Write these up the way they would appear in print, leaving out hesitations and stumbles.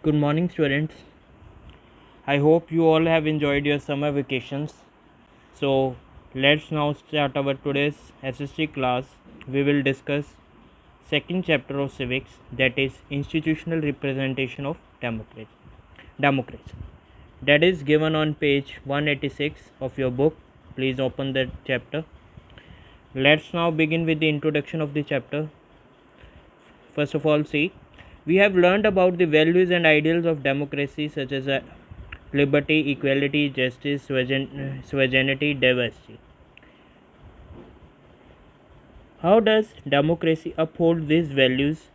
Good morning, students. I hope you all have enjoyed your summer vacations. So, let's now start our today's SST class. We will discuss second chapter of civics, that is institutional representation of democracy. Democracy. That is given on page 186 of your book. Please open that chapter. Let's now begin with the introduction of the chapter. First of all, see, we have learned about the values and ideals of democracy, such as liberty, equality, justice, sovereignty, diversity. How does democracy uphold these values?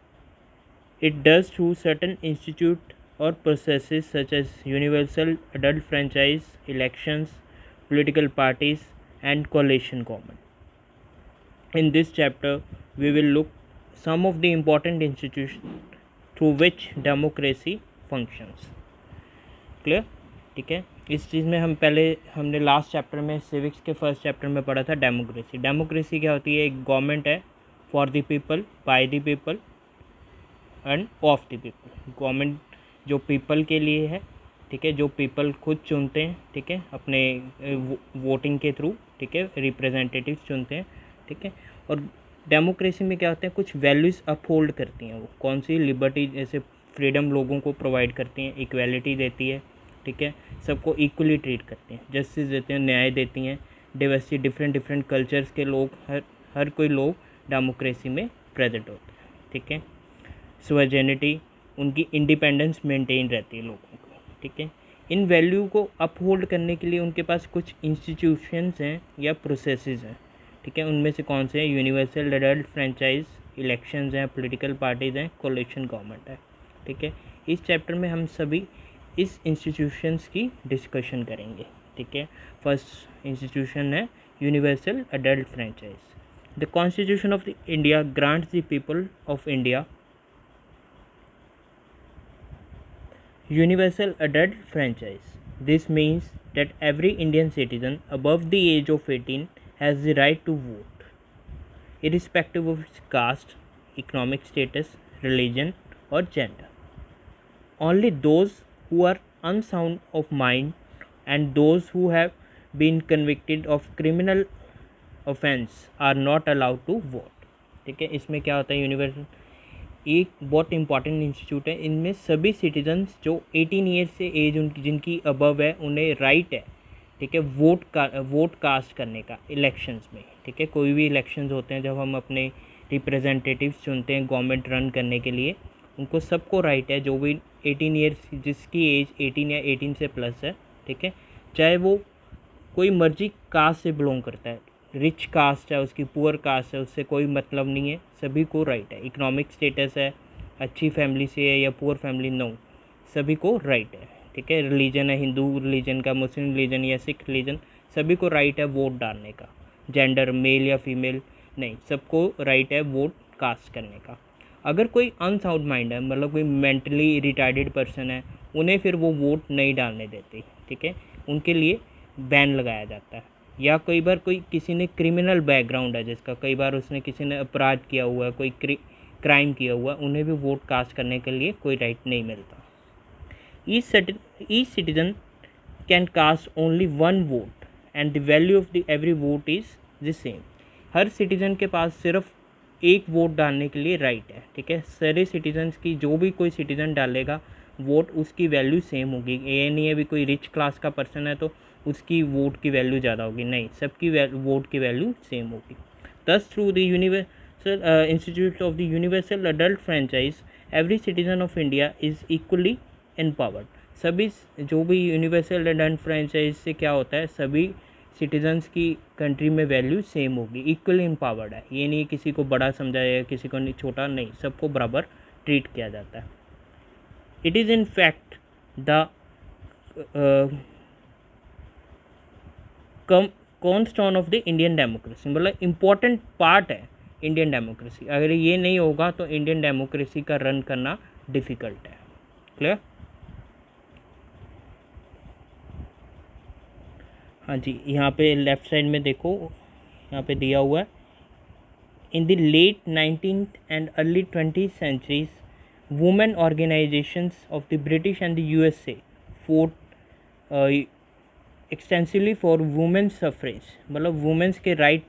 It does through certain institutes or processes such as universal adult franchise, elections, political parties, and coalition government. In this chapter, we will look some of the important institutions through which democracy functions. Clear? ठीक है, इस चीज़ में हमने last chapter में civics के first chapter में पढ़ा था डेमोक्रेसी. डेमोक्रेसी क्या होती है? एक गवर्नमेंट है for the people, by the people end of the people. Government जो पीपल के लिए है, ठीक है, जो पीपल खुद चुनते हैं, ठीक है, अपने वोटिंग के थ्रू, ठीक है, रिप्रेजेंटेटिव्स चुनते हैं, ठीक है. और डेमोक्रेसी में क्या होते हैं? कुछ वैल्यूज़ अपहोल्ड करती हैं. वो कौन सी? लिबर्टी, जैसे फ्रीडम लोगों को प्रोवाइड करती हैं, इक्वालिटी देती है, ठीक है, सबको इक्वली ट्रीट करती हैं, जस्टिस देते हैं, न्याय देती हैं, डाइवर्सिटी, डिफरेंट कल्चर्स के लोग, हर कोई लोग डेमोक्रेसी में प्रेजेंट होते हैं, ठीक है. सोवरेनिटी, उनकी इंडिपेंडेंस मेंटेन रहती है लोगों को, ठीक है. इन वैल्यू को अपहोल्ड करने के लिए उनके पास कुछ इंस्टीट्यूशंस हैं या प्रोसेसेस हैं, ठीक है. उनमें से कौन से हैं? यूनिवर्सल एडल्ट फ्रेंचाइज, इलेक्शंस हैं, पॉलिटिकल पार्टीज़ हैं, कोalition गवर्नमेंट है, ठीक है. इस चैप्टर में हम सभी इस इंस्टीट्यूशंस की डिस्कशन करेंगे, ठीक है. फर्स्ट इंस्टीट्यूशन है universal adult franchise. The constitution of the India grants the people of India universal adult franchise. This means that every Indian citizen above the age of 18 has the right to vote, irrespective of its caste, economic status, religion, or gender. Only those who are unsound of mind and those who have been convicted of criminal offense are not allowed to vote. ठीक है. इसमें क्या होता है? Universal एक बहुत important institute है. इनमें सभी सिटीजन्स जो 18 ईयर से एज उनकी जिनकी अबव है, उन्हें राइट है, ठीक है, वोट कास्ट करने का इलेक्शंस में, ठीक है. कोई भी इलेक्शंस होते हैं जब हम अपने रिप्रेजेंटेटिव्स चुनते हैं गवर्नमेंट रन करने के लिए, उनको सबको राइट है, जो भी 18 ईयर्स जिसकी एज 18 या 18 से प्लस है, ठीक है, चाहे वो कोई मर्जी कास्ट से बिलोंग करता है, रिच कास्ट है, उसकी पुअर कास्ट है, उससे कोई मतलब नहीं है, सभी को राइट है. इकोनॉमिक स्टेटस है, अच्छी फैमिली से है या पुअर फैमिली, नो, सभी को राइट है, ठीक है. रिलीजन है, हिंदू रिलीजन का, मुस्लिम रिलीजन या सिख रिलीजन, सभी को राइट है वोट डालने का. जेंडर मेल या फीमेल नहीं, सबको राइट है वोट कास्ट करने का. अगर कोई अनसाउंड माइंड है, मतलब कोई मेंटली रिटार्डेड पर्सन है, उन्हें फिर वो वोट नहीं डालने देते, ठीक है, उनके लिए बैन लगाया जाता है. या कई बार कोई किसी ने क्रिमिनल बैकग्राउंड है जिसका, कई बार उसने किसी ने अपराध किया हुआ है, कोई क्राइम किया हुआ, उन्हें भी वोट कास्ट करने के लिए कोई राइट नहीं मिलता. Each citizen can cast only one vote and the value of the every vote is the same. हर सिटीजन के पास सिर्फ एक वोट डालने के लिए राइट है, ठीक है. सारे सिटीजन्स की जो भी कोई सिटीजन डालेगा वोट, उसकी वैल्यू सेम होगी. ये नहीं है भी कोई रिच क्लास का पर्सन है तो उसकी वोट की वैल्यू ज़्यादा होगी, नहीं, सबकी वोट की वैल्यू सेम होगी. दस through the universal institute of the universal adult franchise every citizen of India is equally empowered. सभी जो भी यूनिवर्सल अडल्ट फ्रेंचाइज से क्या होता है, सभी सिटीजन्स की कंट्री में वैल्यू सेम होगी, इक्वली एम्पावर्ड है. ये नहीं किसी को बड़ा समझाया या किसी को छोटा, नहीं, सबको बराबर ट्रीट किया जाता है. It is in fact the cornerstone of the Indian democracy, मतलब इम्पोर्टेंट पार्ट है इंडियन डेमोक्रेसी. अगर ये नहीं होगा तो इंडियन डेमोक्रेसी का रन करना डिफ़िकल्ट है. क्लियर? हाँ जी, यहाँ पे लेफ़्ट साइड में देखो, यहाँ पे दिया हुआ है. In the late 19th and early 20th centuries, women organisations of the British and the USA for extensively for women suffrage, मतलब वुमेंस के राइट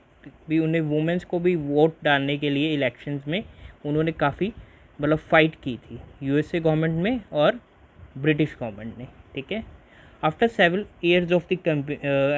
भी, उन्हें वुमेंस को भी वोट डालने के लिए इलेक्शंस में उन्होंने काफ़ी मतलब फ़ाइट की थी यूएसए गवर्नमेंट में और ब्रिटिश गवर्नमेंट ने, ठीक है। After several years of the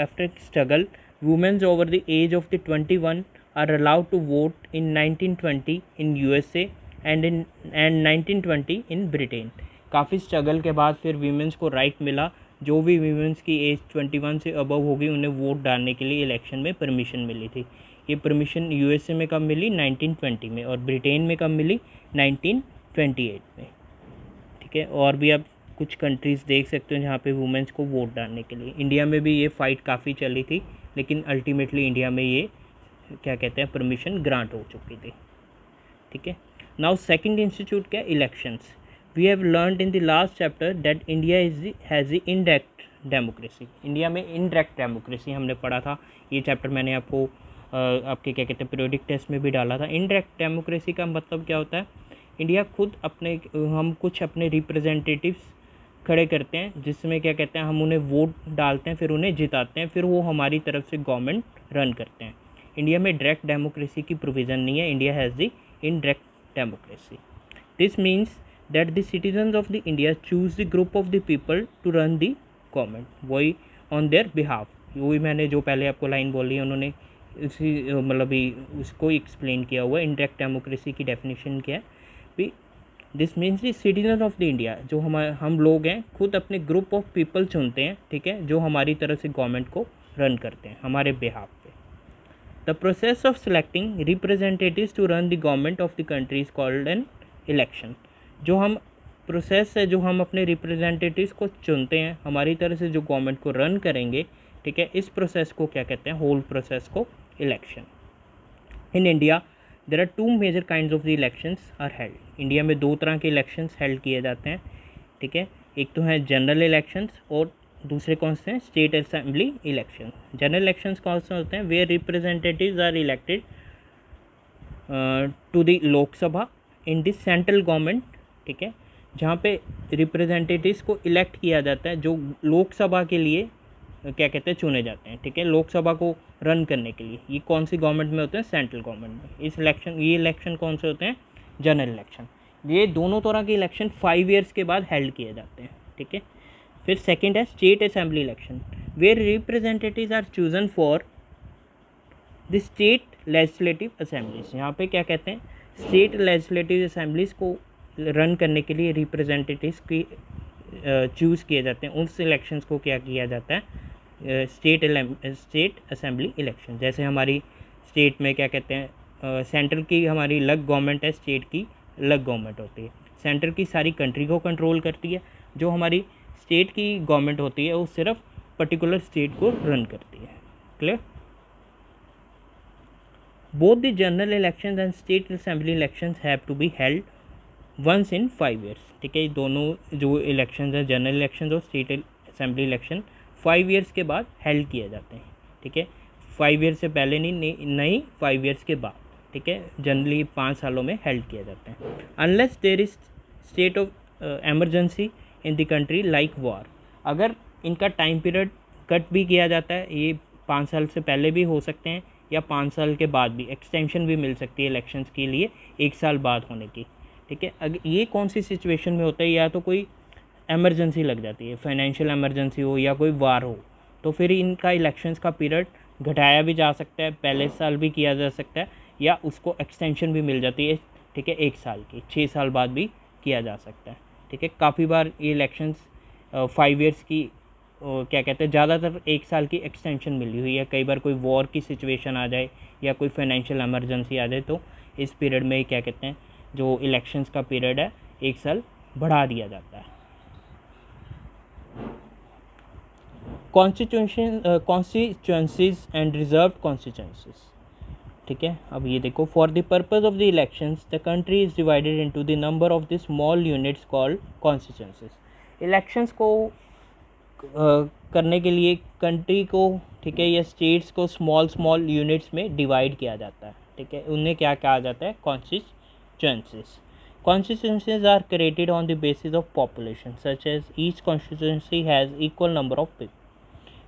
after struggle womens over the age of the 21 are allowed to vote in 1920 in USA and 1920 in Britain. काफ़ी स्ट्रगल के बाद फिर वीमेंस को राइट मिला, जो भी वीमेंस की एज 21 से अबव होगी उन्हें वोट डालने के लिए इलेक्शन में परमिशन मिली थी। ये परमिशन यूएसए में कब मिली? 1920 में, और ब्रिटेन में कब मिली? 1928 में, ठीक है। और भी आप कुछ कंट्रीज़ देख सकते हो जहाँ पे वुमेंस को वोट डालने के लिए। इंडिया में भी ये फ़ाइट काफ़ी चली थी, लेकिन अल्टीमेटली इंडिया में ये क्या कहते हैं परमिशन ग्रांट हो चुकी थी, ठीक है। नाउ सेकंड इंस्टीट्यूट क्या? Elections. We have learned in the last chapter that India has the indirect democracy. India में इनडायरेक्ट डेमोक्रेसी हमने पढ़ा था, ये चैप्टर मैंने आपको आपके क्या कहते हैं पीरियोडिक टेस्ट में भी डाला था। इनडायरेक्ट डेमोक्रेसी का मतलब क्या होता है? इंडिया खुद हम कुछ अपने रिप्रेजेंटेटिव्स खड़े करते हैं, जिसमें क्या कहते हैं हम उन्हें वोट डालते हैं, फिर उन्हें जिताते हैं, फिर वो हमारी तरफ से गवर्नमेंट रन करते हैं। इंडिया में डायरेक्ट डेमोक्रेसी की प्रोविज़न नहीं है। India has the indirect democracy. This means that the citizens of the India choose the group of the people to run the government, वही ऑन देयर बिहाफ। वही मैंने जो पहले आपको लाइन बोली उन्होंने इसी मतलब उसको एक्सप्लेन किया हुआ। इनडायरेक्ट डेमोक्रेसी की डेफिनेशन क्या है भी? This means the citizen of the India, जो हम लोग हैं खुद अपने ग्रुप ऑफ पीपल चुनते हैं, ठीक है, जो हमारी तरफ से गवर्नमेंट को रन करते हैं हमारे बिहाफ पे। The process of selecting representatives to run the government of the country is called an election. जो हम प्रोसेस है, जो हम अपने रिप्रेजेंटेटिव्स को चुनते हैं हमारी तरफ से जो गवर्नमेंट को रन करेंगे, ठीक है, इस प्रोसेस को क्या कहते हैं? होल प्रोसेस को election. In India there are two major kind of the elections are held. India में दो तरह के इलेक्शंस हेल्ड किए जाते हैं, ठीक है। एक तो है जनरल इलेक्शंस और दूसरे कौन से हैं? State assembly election. General elections कौन से होते हैं? Where representatives are elected to the Lok Sabha in the central government, ठीक है, जहाँ पे रिप्रेजेंटेटिव्स को इलेक्ट किया जाता है जो लोकसभा के लिए क्या कहते हैं चुने जाते हैं, ठीक है, लोकसभा को रन करने के लिए। ये कौन सी गवर्नमेंट में होते हैं? सेंट्रल गवर्नमेंट में। ये इलेक्शन कौन से होते हैं? General election. ये दोनों तरह के इलेक्शन 5 ईयर्स के बाद हेल्ड किए जाते हैं, ठीक है। फिर सेकंड है state assembly election, where representatives are chosen for the state legislative assemblies. यहाँ पे क्या कहते हैं? स्टेट लेजिस्लेटिव असेंबलीज को रन करने के लिए रिप्रेजेंटेटिव्स की चूज़ किए जाते हैं। उस इलेक्शंस को क्या किया जाता है? State assembly election. जैसे हमारी स्टेट में क्या कहते हैं सेंट्रल की हमारी अलग गवर्नमेंट है, स्टेट की अलग गवर्नमेंट होती है। सेंट्रल की सारी कंट्री को कंट्रोल करती है, जो हमारी स्टेट की गवर्नमेंट होती है वो सिर्फ पर्टिकुलर स्टेट को रन करती है। Clear? Both the general elections and state assembly elections have to be held once in 5 years, ठीक है। दोनों जो इलेक्शंस हैं, जनरल इलेक्शंस और स्टेट असेंबली इलेक्शन 5 ईयर्स के बाद हेल्ड किए जाते हैं, ठीक है। 5 ईयर्स से पहले नहीं 5 ईयर्स के बाद, ठीक है। जनरली 5 सालों में हेल्ड किए जाते हैं। Unless there is state of emergency in the country like war. अगर इनका टाइम पीरियड कट भी किया जाता है, ये 5 साल से पहले भी हो सकते हैं या 5 साल के बाद भी, एक्सटेंशन भी मिल सकती है इलेक्शंस के लिए 1 साल बाद होने की, ठीक है। अगर ये कौन सी सिचुएशन में होता है? या तो कोई एमरजेंसी लग जाती है, फाइनेंशियल एमरजेंसी हो या कोई वार हो, तो फिर इनका इलेक्शंस का पीरियड घटाया भी जा सकता है, पहले साल भी किया जा सकता है या उसको एक्सटेंशन भी मिल जाती है, ठीक है, 1 साल की, 6 साल बाद भी किया जा सकता है, ठीक है। काफ़ी बार ये इलेक्शंस 5 ईयर्स की क्या कहते हैं ज़्यादातर 1 साल की एक्सटेंशन मिली हुई है। कई बार कोई वॉर की सिचुएशन आ जाए या कोई फाइनेंशियल एमरजेंसी आ जाए तो इस पीरियड में क्या कहते हैं जो इलेक्शंस का पीरियड है 1 साल बढ़ा दिया जाता है। कॉन्स्टिट्यूंसीज एंड रिजर्व कॉन्स्टिट्यूंसीज, ठीक है। अब ये देखो, for the purpose of the elections the country is divided into the number of the small units called constituencies. Elections को करने के लिए कंट्री को, ठीक है, या स्टेट्स को स्मॉल यूनिट्स में डिवाइड किया जाता है, ठीक है। उन्हें क्या कहा जाता है? Constituencies. Constituencies are created on the basis of population, such as each constituency has equal number of people.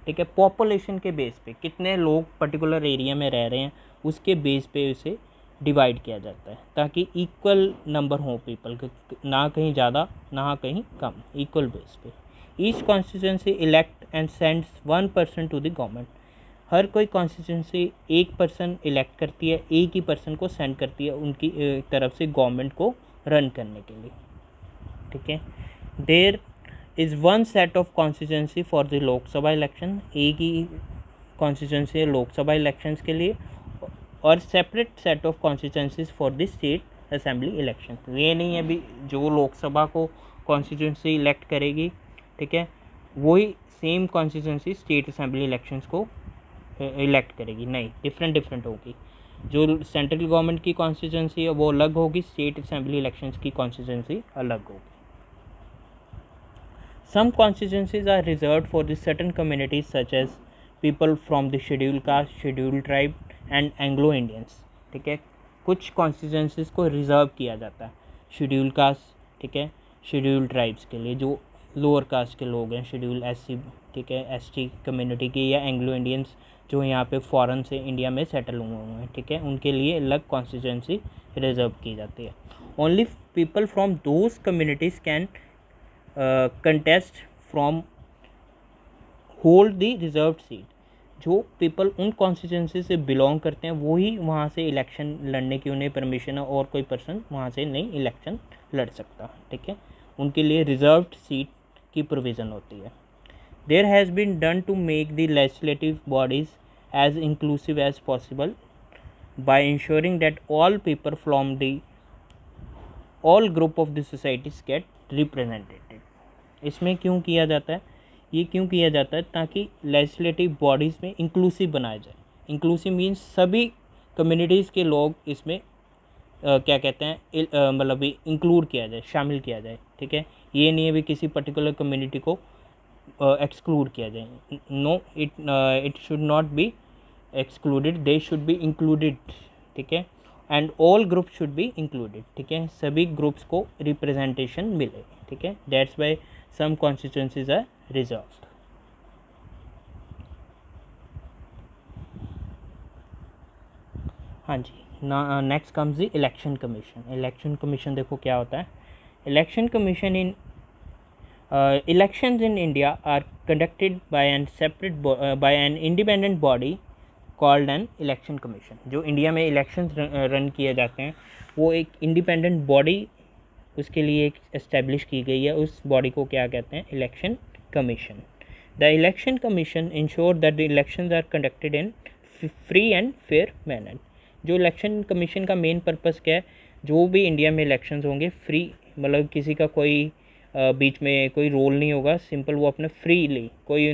ठीक है, पॉपुलेशन के बेस पे कितने लोग पर्टिकुलर एरिया में रह रहे हैं उसके बेस पे उसे डिवाइड किया जाता है, ताकि इक्वल नंबर हो पीपल के, ना कहीं ज़्यादा ना कहीं कम, इक्वल बेस पे. Each constituency elect and sends 1 person to the government. हर कोई कॉन्स्टिट्यूंसी एक पर्सन इलेक्ट करती है, एक ही पर्सन को सेंड करती है उनकी तरफ से गवर्नमेंट को रन करने के लिए. ठीक है. There is one set of constituency for the Lok Sabha election. एक ही कॉन्स्टिट्यूंसी है लोकसभा इलेक्शंस के लिए, और separate set of constituencies for the state assembly election. ये नहीं है अभी जो लोकसभा को कॉन्स्टिट्यूंसी इलेक्ट करेगी, ठीक है, वही same constituency state assembly elections को इलेक्ट करेगी. नहीं, डिफरेंट होगी. जो सेंट्रल गवर्नमेंट की कॉन्स्टिट्यूंसी है वो अलग होगी, स्टेट असेंबली इलेक्शंस की कॉन्स्टिट्यूंसी अलग होगी. Some constituencies are reserved for the certain communities such as people from the scheduled caste, scheduled tribe and Anglo-Indians. ठीक है, कुछ कॉन्स्टिट्यूंसीज को रिज़र्व किया जाता है शेड्यूल कास्ट, ठीक है, शेड्यूल ट्राइब्स के लिए, जो लोअर कास्ट के लोग हैं, शेड्यूल एससी, ठीक है, एसटी कम्युनिटी के, या एंग्लो इंडियंस जो यहाँ पे फॉरेन से इंडिया में सेटल हुए हैं, ठीक है, उनके लिए अलग कॉन्स्टिट्यूंसी रिजर्व की जाती है. Only people from those communities can contest from hold the reserve seat. जो पीपल उन कॉन्स्टिट्यूंसी से बिलोंग करते हैं वही वहाँ से इलेक्शन लड़ने की उन्हें परमिशन है, और कोई पर्सन वहाँ से नहीं इलेक्शन लड़ सकता. ठीक है, उनके लिए रिजर्व्ड सीट की प्रोविज़न होती है. There has been done to make the legislative bodies as inclusive as possible by ensuring that all people from the all group of the societies get represented. इसमें क्यों किया जाता है, ये क्यों किया जाता है, ताकि लेजिस्लेटिव बॉडीज़ में इंक्लूसिव बनाया जाए. इंक्लूसिव मीन्स सभी कम्युनिटीज़ के लोग इसमें क्या कहते हैं, मतलब इंक्लूड किया जाए, शामिल किया जाए. ठीक है, ये नहीं है भी किसी पर्टिकुलर कम्युनिटी को एक्सक्लूड किया जाए. No, it should not be excluded, they should be included. ठीक है, and all group should be included. ठीक है, सभी ग्रुप्स को रिप्रेजेंटेशन मिले. ठीक है, that's why some constituencies are reserved. हाँ जी, next comes the election commission. Election commission देखो क्या होता है. Election commission in elections in India are conducted by an independent body called an election commission. जो इंडिया में इलेक्शंस रन किए जाते हैं वो एक इंडिपेंडेंट बॉडी उसके लिए एक एस्टेब्लिश की गई है. उस बॉडी को क्या कहते हैं, election commission. The election commission ensure that the elections are conducted in free and fair manner. जो इलेक्शन कमीशन का मेन पर्पस क्या है, जो भी इंडिया में इलेक्शंस होंगे फ्री, मतलब किसी का कोई बीच में कोई रोल नहीं होगा, सिंपल वो अपने फ्रीली, कोई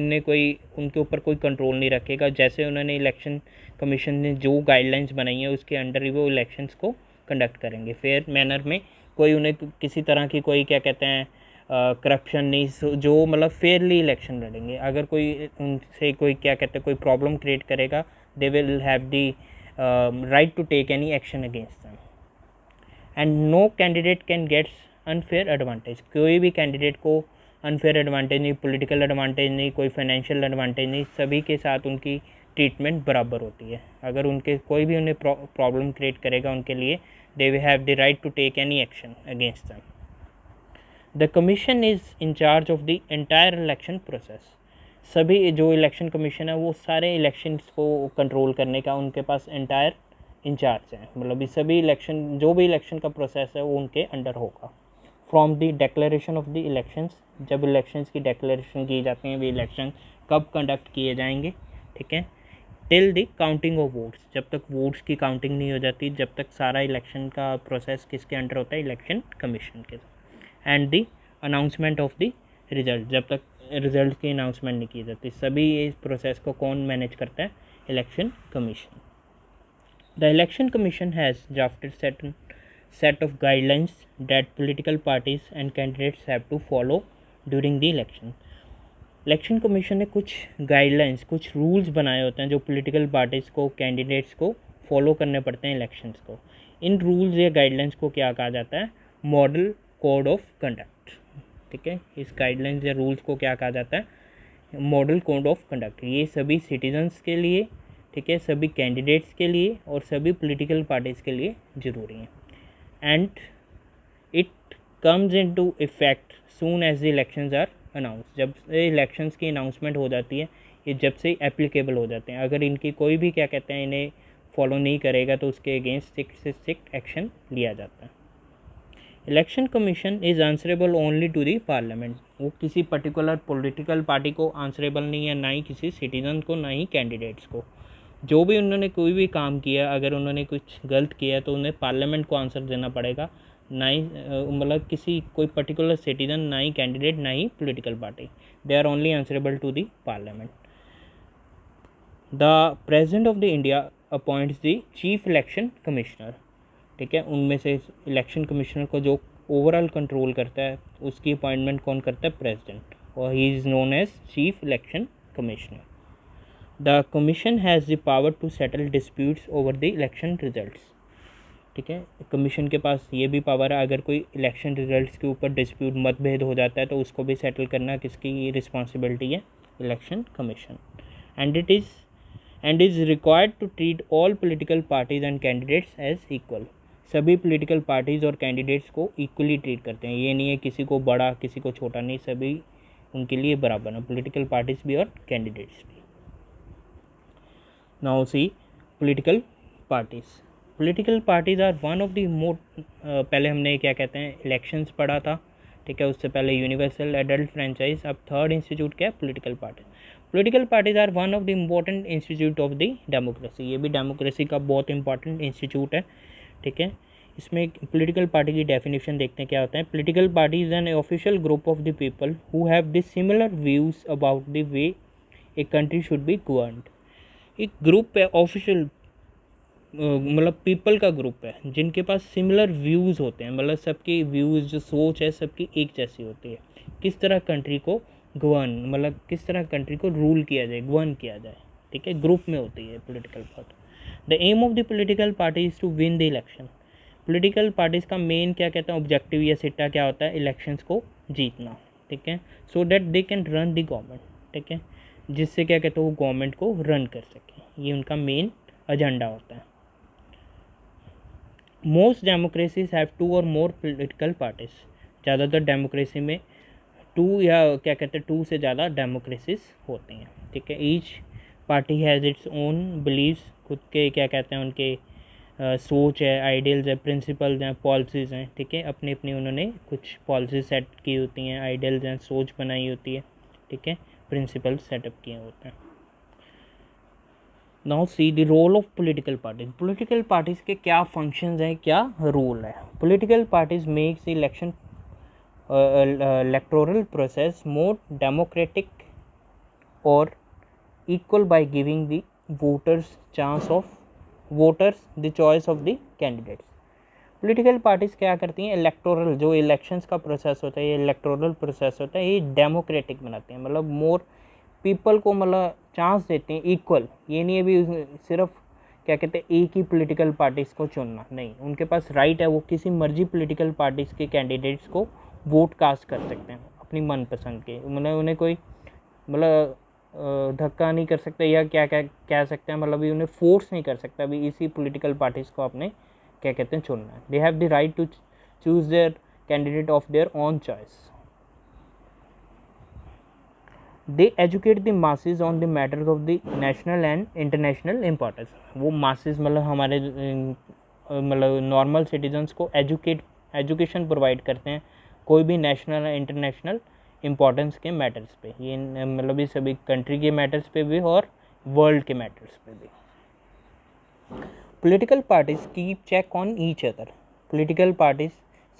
उनके ऊपर कोई कंट्रोल नहीं रखेगा. जैसे उन्होंने इलेक्शन कमीशन ने जो गाइडलाइंस बनाई है उसके अंडर ही वो इलेक्शंस को कंडक्ट करेंगे फेयर मैनर में. कोई उन्हें किसी तरह की कोई क्या कहते हैं करप्शन नहीं, जो मतलब फेयरली इलेक्शन लड़ेंगे. अगर कोई उनसे कोई क्या कहते हैं कोई प्रॉब्लम क्रिएट करेगा, they will have the right to take any action against them. And no candidate can gets unfair advantage. कोई भी कैंडिडेट को अनफेयर एडवांटेज नहीं, पॉलिटिकल एडवांटेज नहीं, कोई फाइनेंशियल एडवांटेज नहीं. सभी के साथ उनकी ट्रीटमेंट बराबर होती है. अगर उनके कोई भी उन्हें प्रॉब्लम क्रिएट करेगा उनके लिए, they will have the right to take any action against them. The commission is in charge of the entire election process. सभी जो इलेक्शन कमीशन है वो सारे इलेक्शंस को कंट्रोल करने का उनके पास एंटायर इंचार्ज है. मतलब ये सभी इलेक्शन, जो भी इलेक्शन का प्रोसेस है वो उनके अंडर होगा. From the declaration of the elections, जब इलेक्शंस की डिक्लेरेशन की जाती हैं, वे इलेक्शन कब कंडक्ट किए जाएंगे, ठीक है, till the counting of votes, जब तक वोट्स की काउंटिंग नहीं हो जाती, जब तक सारा इलेक्शन का प्रोसेस किसके अंडर होता है, इलेक्शन कमीशन के. And the announcement of the result, जब तक रिजल्ट की अनाउंसमेंट नहीं की जाती. सभी इस प्रोसेस को कौन मैनेज करता है, election commission. The election commission has drafted set of guidelines that political parties and candidates have to follow during the election. Election commission ने कुछ गाइडलाइंस, कुछ रूल्स बनाए होते हैं जो पॉलिटिकल पार्टीज़ को, कैंडिडेट्स को फॉलो करने पड़ते हैं इलेक्शंस को. इन रूल्स या गाइडलाइंस को क्या कहा जाता है, मॉडल कोड ऑफ कंडक्ट। ठीक है, इस गाइडलाइंस या रूल्स को क्या कहा जाता है, मॉडल कोड ऑफ कंडक्ट। ये सभी सिटीजन्स के लिए, ठीक है, सभी कैंडिडेट्स के लिए और सभी पॉलिटिकल पार्टीज़ के लिए ज़रूरी है। And it comes into effect soon as the elections are announce. जब इलेक्शंस की अनाउंसमेंट हो जाती है, ये जब से एप्लीकेबल हो जाते हैं। अगर इनकी कोई भी क्या कहते हैं इन्हें फॉलो नहीं करेगा तो उसके अगेंस्ट स्ट्रिक्ट से स्ट्रिक्ट एक्शन लिया जाता है। Election commission is answerable only to the parliament. वो किसी पर्टिकुलर पॉलिटिकल पार्टी को आंसरेबल नहीं है, ना ही किसी सिटीजन को, ना ही कैंडिडेट्स को। जो भी उन्होंने कोई भी काम किया, अगर उन्होंने कुछ गलत किया तो उन्हें पार्लियामेंट को आंसर देना पड़ेगा, ना ही मतलब किसी कोई पर्टिकुलर सिटीजन, ना ही कैंडिडेट, ना ही political party. They are only answerable to the parliament. The president of the India appoints the chief election commissioner. ठीक है, उनमें से इलेक्शन कमिश्नर को जो ओवरऑल कंट्रोल करता है उसकी अपॉइंटमेंट कौन करता है, प्रेसिडेंट, और he is known as chief election commissioner. The commission has the power to settle disputes over the election results. ठीक है, कमीशन के पास ये भी पावर है, अगर कोई इलेक्शन रिजल्ट्स के ऊपर डिस्प्यूट, मतभेद हो जाता है तो उसको भी सेटल करना किसकी रिस्पॉन्सिबिलिटी है, election commission. And is required to treat all political parties and candidates as equal. सभी पॉलिटिकल पार्टीज़ और कैंडिडेट्स को इक्वली ट्रीट करते हैं। ये नहीं है किसी को बड़ा किसी को छोटा, नहीं, सभी उनके लिए बराबर है, पॉलिटिकल पार्टीज़ भी और कैंडिडेट्स भी। Now see political parties. Political parties are one of the पहले हमने क्या कहते हैं इलेक्शंस पढ़ा था, ठीक है, उससे पहले यूनिवर्सल एडल्ट फ्रेंचाइज। अब थर्ड इंस्टीट्यूट क्या है, political party. Political parties are one of the important institute of the democracy. ये भी डेमोक्रेसी का बहुत इंपॉर्टेंट इंस्टीट्यूट है। ठीक है, इसमें पॉलिटिकल पार्टी की डेफिनेशन देखते हैं क्या होता है। Political party is an official group of the people who have the similar views about the way a country should be governed. एक ग्रुप है ऑफिशियल, मतलब पीपल का ग्रुप है जिनके पास सिमिलर व्यूज़ होते हैं, मतलब सबकी व्यूज़ जो सोच है सबकी एक जैसी होती है। किस तरह कंट्री को गवर्न, मतलब किस तरह कंट्री को रूल किया जाए, गवर्न किया जाए। ठीक है, ग्रुप में होती है political party. The aim of the political party is to win the election. Political parties का मेन क्या कहते हैं ऑब्जेक्टिव या सिट्टा क्या होता है, इलेक्शंस को जीतना। ठीक है, so that they can run the government. ठीक है, जिससे क्या कहते हैं वो गवर्नमेंट को रन कर सकें, ये उनका मेन एजेंडा होता है। मोस्ट डेमोक्रेसीज हैव 2 और मोर पॉलिटिकल पार्टीज। ज़्यादातर डेमोक्रेसी में 2 या क्या कहते हैं 2 से ज़्यादा डेमोक्रेसीज होती हैं। ठीक है, each party has its own believes, खुद के क्या कहते हैं उनके सोच है, आइडियल्स है, प्रिंसिपल्स हैं, पॉलिसीज़ हैं। ठीक है, अपनी अपनी उन्होंने कुछ पॉलिसी सेट की होती हैं, आइडियल्स हैं, सोच बनाई होती है। ठीक है, प्रिंसिपल सेटअप किए होते हैं। Now see the role of political parties. Political parties के क्या फंक्शंस हैं, क्या रोल है। Political parties makes election electoral process more democratic और equal by giving the voters the choice of the candidates. Political parties क्या करती हैं, electoral जो इलेक्शंस का प्रोसेस होता है, ये इलेक्टोरल प्रोसेस होता है, ये डेमोक्रेटिक बनाते हैं, मतलब मोर पीपल को मतलब चांस देते हैं इक्वल। ये नहीं है भी सिर्फ क्या कहते हैं एक ही पॉलिटिकल पार्टीज़ को चुनना, नहीं, उनके पास राइट है, वो किसी मर्जी पॉलिटिकल पार्टीज़ के कैंडिडेट्स को वोट कास्ट कर सकते हैं अपनी मनपसंद के। मतलब उन्हें कोई मतलब धक्का नहीं कर सकते या क्या क्या कह सकते हैं, मतलब उन्हें फोर्स नहीं कर सकता अभी इसी पॉलिटिकल पार्टीज़ को अपने क्या कहते हैं चुनना है। They have the right to choose their candidate of their own choice. They educate the masses on the matters of the national and international importance. वो मासेज मतलब हमारे मतलब नॉर्मल सिटीजन्स को एजुकेशन प्रोवाइड करते हैं कोई भी नेशनल या इंटरनेशनल इम्पोर्टेंस के मैटर्स पे। ये मतलब ये सभी कंट्री के मैटर्स पे भी और वर्ल्ड के मैटर्स पे भी। Political parties keep check on each other. Political parties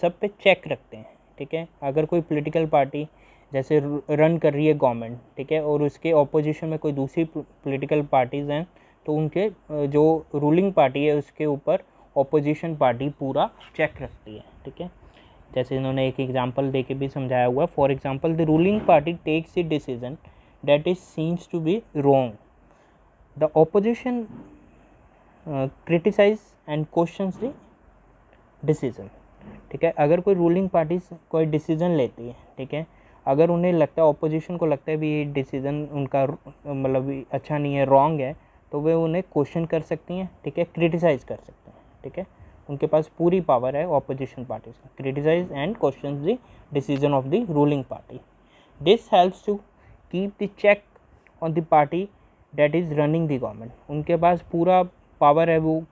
सब पे चेक रखते हैं। ठीक है, अगर कोई पॉलिटिकल पार्टी जैसे रन कर रही है गवर्नमेंट, ठीक है, और उसके ऑपोजिशन में कोई दूसरी पॉलिटिकल पार्टीज़ हैं तो उनके जो रूलिंग पार्टी है उसके ऊपर ऑपोजिशन पार्टी पूरा चेक रखती है। ठीक है, जैसे इन्होंने एक एग्जांपल देके भी समझाया हुआ। For example, the ruling party takes a decision that is seems to be wrong, the opposition criticize and questions the decision. ठीक है। अगर कोई रूलिंग पार्टी कोई डिसीजन लेती है, ठीक है, अगर उन्हें लगता है, ऑपोजिशन को लगता है भी ये डिसीजन उनका मतलब अच्छा नहीं है, रॉन्ग है, तो वे उन्हें क्वेश्चन कर सकती हैं, ठीक है, क्रिटिसाइज कर सकते हैं, ठीक है। उनके पास पूरी पावर है ऑपोजिशन पार्टी से criticize and question the decision of the ruling party. This helps to keep the check on the party that is running the government. उनके पास पूरा पावर है, वो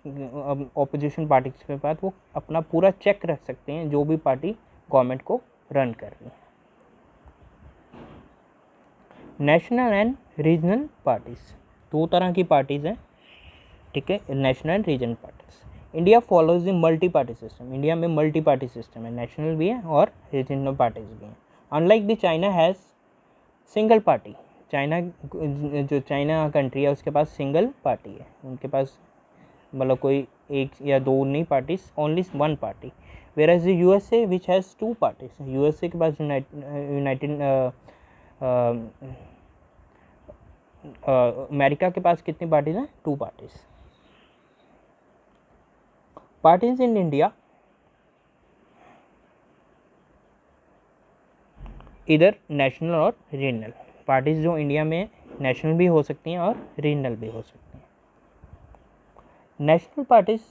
ऑपोजिशन पार्टी के पास वो अपना पूरा चेक रख सकते हैं जो भी पार्टी गवर्नमेंट को रन कर रही है। नेशनल एंड रीजनल पार्टीज, दो तरह की पार्टीज हैं, ठीक है, national and regional parties. India follows the multi party system. India में मल्टी पार्टी सिस्टम है, नेशनल भी है और रीजनल पार्टीज भी हैं। Unlike the China has single party. China, जो चाइना कंट्री है उसके पास सिंगल पार्टी है, उनके पास मतलब कोई एक या दो नहीं parties, only one party. Where as the USA which has two parties. USA के पास यूनाइटेड अमेरिका के पास कितनी पार्टीज हैं? Two parties. Parties in India इधर नेशनल और रीजनल। पार्टीज जो इंडिया में नेशनल भी हो सकती हैं और रीजनल भी हो सकती हैं। National parties,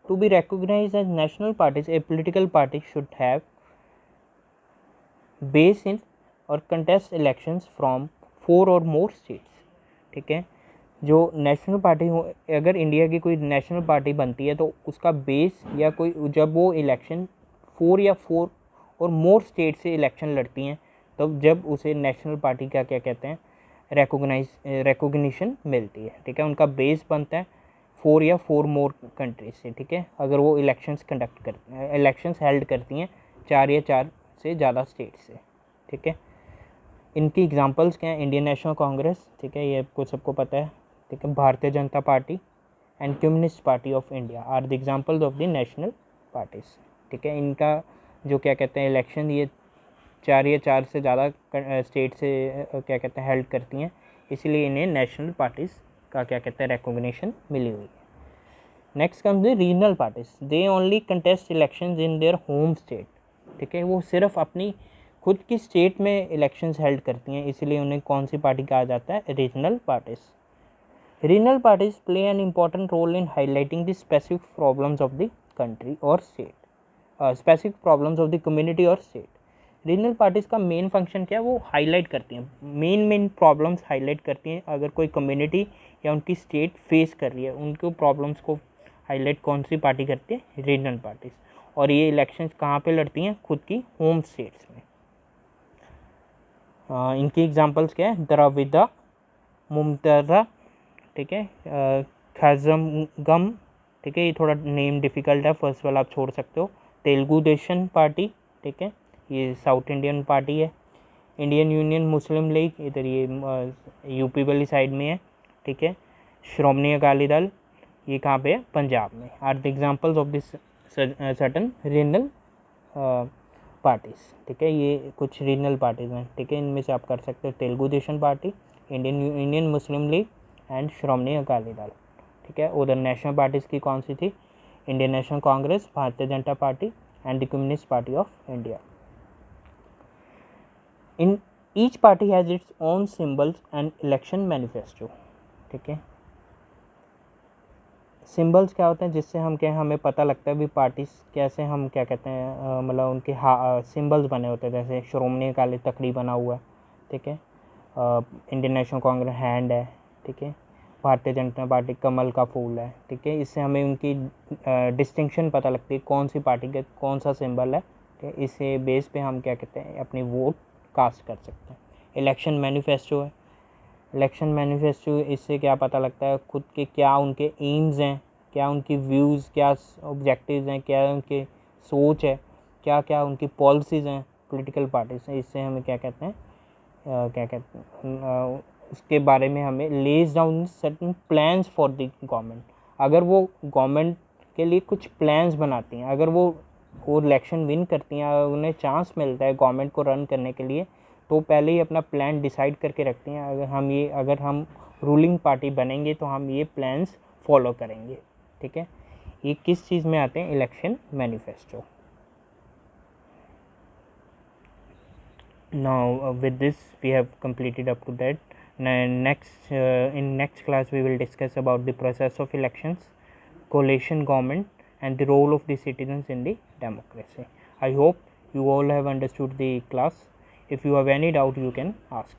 to be recognized as national parties, a political party should have base in और contest elections from 4 or more states, ठीक है। जो नेशनल पार्टी हो, अगर इंडिया की कोई नेशनल पार्टी बनती है तो उसका बेस या कोई, जब वो इलेक्शन 4 या 4 और मोर स्टेट से इलेक्शन लड़ती हैं, तब जब उसे नेशनल पार्टी का क्या कहते हैं, रिकॉग्निशन मिलती है, ठीक है। उनका बेस बनता है 4 या 4 मोर कंट्रीज से, ठीक है, अगर वो इलेक्शंस कंडक्ट करती हैं, इलेक्शंस हेल्ड करती हैं 4 या 4 से ज़्यादा स्टेट से, ठीक है। इनकी एग्जांपल्स क्या हैं? इंडियन नेशनल कांग्रेस, ठीक है, ये आपको सबको पता है, ठीक है। Bharatiya Janata party and communist party of India are the examples of the national parties, ठीक है। इनका जो क्या कहते हैं इलेक्शन, ये 4 या 4 से ज़्यादा स्टेट से क्या कहते हैं हेल्ड करती हैं, इसलिए इन्हें नेशनल पार्टीज़ का क्या कहते हैं रिकॉग्निशन मिली हुई है। Next comes the regional parties. They only contest elections in their home state, ठीक है, वो सिर्फ अपनी खुद की स्टेट में इलेक्शंस हेल्ड करती हैं, इसलिए उन्हें कौन सी पार्टी कहा जाता है? Regional parties. Regional parties play an important role in highlighting the specific problems of the country और state, specific problems of the community और स्टेट। रीजनल पार्टीज़ का मेन फंक्शन क्या है? वो हाईलाइट करती हैं, मेन प्रॉब्लम्स हाईलाइट करती हैं। अगर कोई कम्युनिटी या उनकी स्टेट फेस कर रही है, उनके प्रॉब्लम्स को हाईलाइट कौन सी पार्टी करती है? Regional parties. और ये इलेक्शंस कहाँ पे लड़ती हैं? खुद की होम स्टेट्स में। इनकी एग्जांपल्स क्या है? द्रविड़ मुमताज़ा, ठीक है, खज़म, ठीक है, ये थोड़ा नेम डिफ़िकल्ट है, फर्स्ट वाला आप छोड़ सकते हो। तेलुगु देशम पार्टी, ठीक है, ये साउथ इंडियन पार्टी है। इंडियन यूनियन मुस्लिम लीग, इधर ये यूपी वाली साइड में है, ठीक है। श्रोमणी अकाली दल, ये कहाँ पे है? पंजाब में। Are the examples of this certain regional parties, ठीक है, ये कुछ रीजनल पार्टीज़ हैं, ठीक है। इनमें से आप कर सकते हो Telugu Desam Party, Indian Muslim League and Shiromani Akali Dal, ठीक है। उधर नेशनल पार्टीज़ की कौन सी थी? इंडियन नेशनल कांग्रेस, भारतीय Janata party and the communist party of India. In each party has its own symbols and election manifesto, ठीक है। सिंबल्स क्या होते हैं जिससे हम क्या हमें पता लगता है भी पार्टीज कैसे, हम क्या कहते हैं, मतलब उनके सिंबल्स बने होते हैं, जैसे श्रोमणी अकाली तकड़ी बना हुआ है, ठीक है। इंडियन नेशनल कांग्रेस हैंड है, ठीक है। भारतीय जनता पार्टी कमल का फूल है, ठीक है। इससे हमें उनकी डिस्टिंक्शन पता लगती है, कौन सी पार्टी का कौन सा सिंबल है, ठीक है। इसे बेस पे हम क्या कहते हैं अपनी वोट कास्ट कर सकते हैं। इलेक्शन मैनिफेस्टो है, इलेक्शन मैनिफेस्टो, इससे क्या पता लगता है खुद के क्या उनके एम्स हैं, क्या उनकी व्यूज़, क्या ऑब्जेक्टिव्स हैं, क्या उनके सोच है, क्या क्या उनकी पॉलिसीज़ हैं पॉलिटिकल पार्टीज हैं। इससे हमें क्या कहते हैं क्या कहते हैं उसके बारे में हमें lays down certain plans for the government. अगर वो गवर्नमेंट के लिए कुछ प्लान्स बनाती हैं, अगर वो इलेक्शन विन करती हैं, उन्हें चांस मिलता है गवर्नमेंट को रन करने के लिए, तो पहले ही अपना प्लान डिसाइड करके रखती हैं। अगर हम रूलिंग पार्टी बनेंगे तो हम ये प्लान्स फॉलो करेंगे, ठीक है। ये किस चीज़ में आते हैं? Election manifesto. Now with this we have completed up to that. Next in next class we will discuss about the process of elections, coalition government, and the role of the citizens in the democracy. I hope you all have understood the class. If you have any doubt you can ask.